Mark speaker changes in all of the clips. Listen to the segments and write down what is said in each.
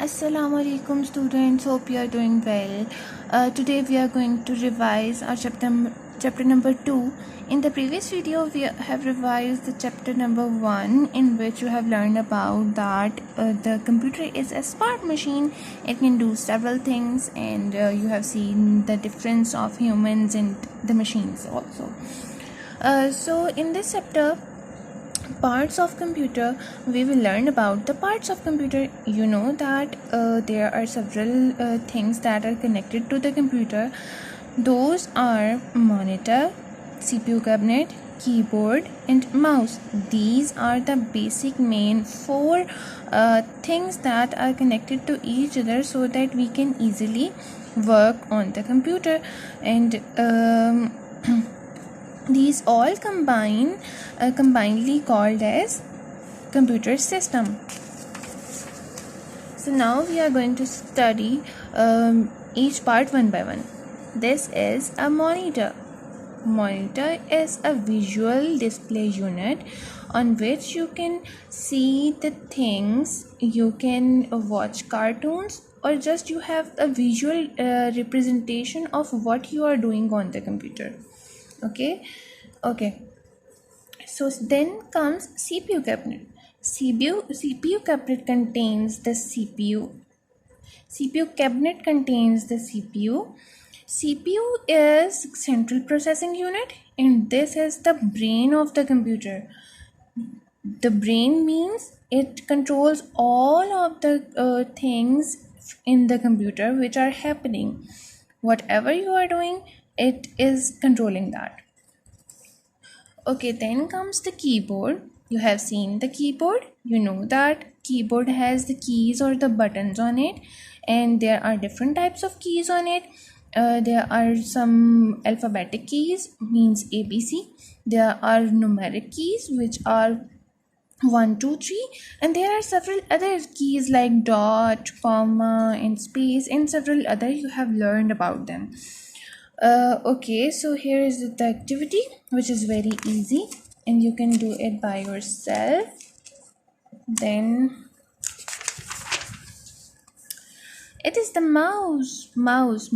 Speaker 1: Assalamu alaikum students, hope you are doing well. Today we are going to revise our chapter number 2. In the previous video we have revised the chapter number 1, in which you have learned about that the computer is a smart machine. It can do several things, and you have seen the difference of humans and the machines also. So in this chapter, parts of computer, we will learn about the parts of computer. You know that there are several things that are connected to the computer. Those are monitor, CPU cabinet, keyboard and mouse. These are the basic main four things that are connected to each other, so that we can easily work on the computer. And these all combinedly called as computer system. So now we are going to study each part one by one. This is a monitor. Monitor is a visual display unit on which you can see the things. You can watch cartoons, or just you have a visual representation of what you are doing on the computer. Okay. So then comes CPU cabinet. CPU cabinet contains the CPU. CPU cabinet contains the CPU. CPU is central processing unit, and this is the brain of the computer. The brain means it controls all of the things in the computer which are happening. Whatever you are doing, it is controlling that. Okay, then comes the keyboard. You have seen the keyboard. You know that keyboard has the keys or the buttons on it, and there are different types of keys on it. There are some alphabetic keys, means ABC. There are numeric keys, which are 1, 2, 3, and there are several other keys like dot, comma, and space, and several other. You have learned about them. Okay, so here is the activity, which is very easy and you can do it by yourself. Then it is the mouse. Mouse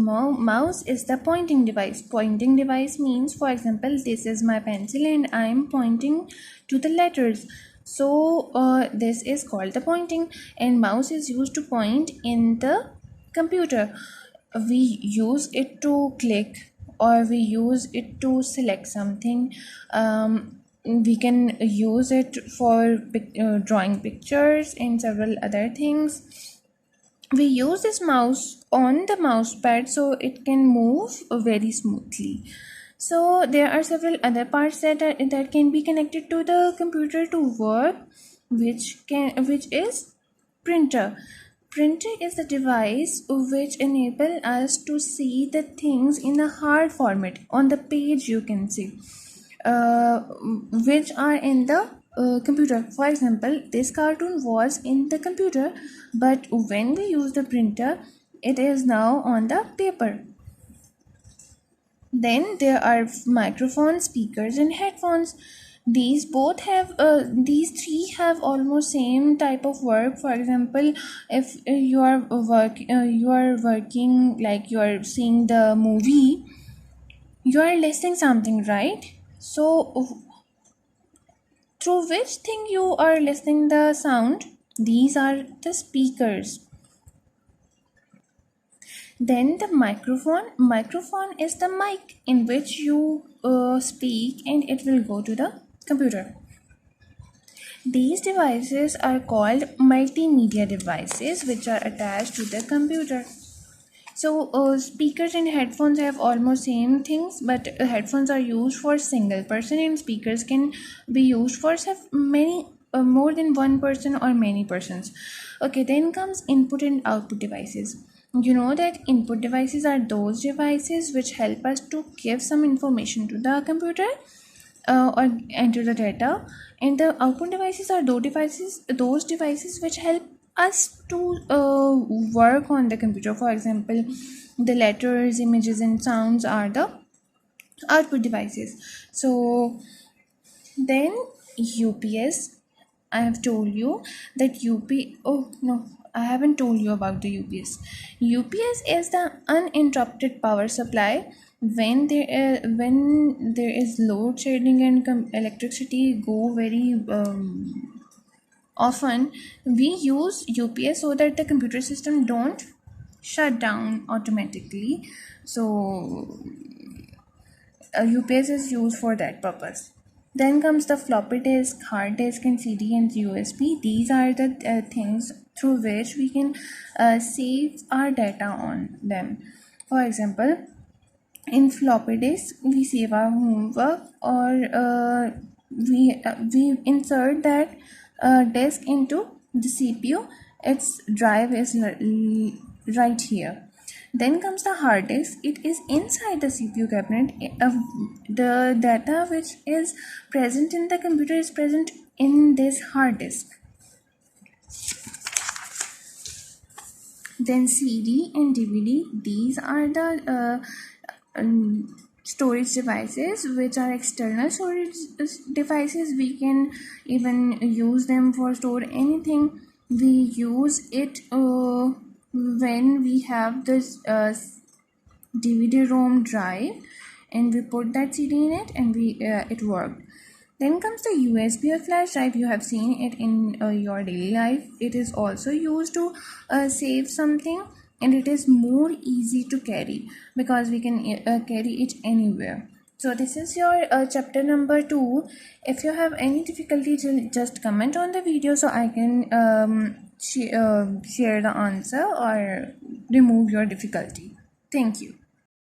Speaker 1: is the pointing device. Pointing device means, for example, this is my pencil and I am pointing to the letters. So this is called the pointing, and mouse is used to point in the computer. We use it to click, or we use it to select something. We can use it for drawing pictures and several other things. We use this mouse on the mouse pad so it can move very smoothly. So there are several other parts that can be connected to the computer to work, which is printer. Printer is the device which enable us to see the things in a hard format on the page. You can see which are in the computer. For example, this cartoon was in the computer, but when we use the printer, it is now on the paper. Then there are microphones, speakers and headphones. These three have almost same type of work. For example, if you are working, like you are seeing the movie, you are listening something, right? So through which thing you are listening the sound? These are the speakers. Then the microphone is the mic in which you speak, and it will go to the computer. These devices are called multimedia devices, which are attached to the computer. So speakers and headphones have almost same things, but headphones are used for single person, and speakers can be used for many more than one person or many persons. Okay, then comes input and output devices. You know that input devices are those devices which help us to give some information to the computer or enter the data, and the output devices are those devices which help us to work on the computer. For example, the letters, images and sounds are the output devices. So then UPS, I have told you that oh no, I haven't told you about the UPS. UPS is the uninterrupted power supply. When there is load shedding and electricity go very often, we use UPS so that the computer system don't shut down automatically. So UPS is used for that purpose. Then comes the floppy disk, hard disk, and CD and USB. These are the things through which we can save our data on them. For example, in floppy disk, we save our homework, or we insert that disk into the CPU. Its drive is right here. Then comes the hard disk. It is inside the CPU cabinet. The data which is present in the computer is present in this hard disk. Then CD and DVD, these are the storage devices which are external storage devices. We can even use them for store anything. We use it when we have this DVD-ROM drive and we put that CD in it and it worked. Then comes the USB or flash drive. You have seen it in your daily life. It is also used to save something, and it is more easy to carry because we can carry it anywhere. So this is your chapter number 2. If you have any difficulty, just comment on the video so I can share the answer or remove your difficulty. Thank you.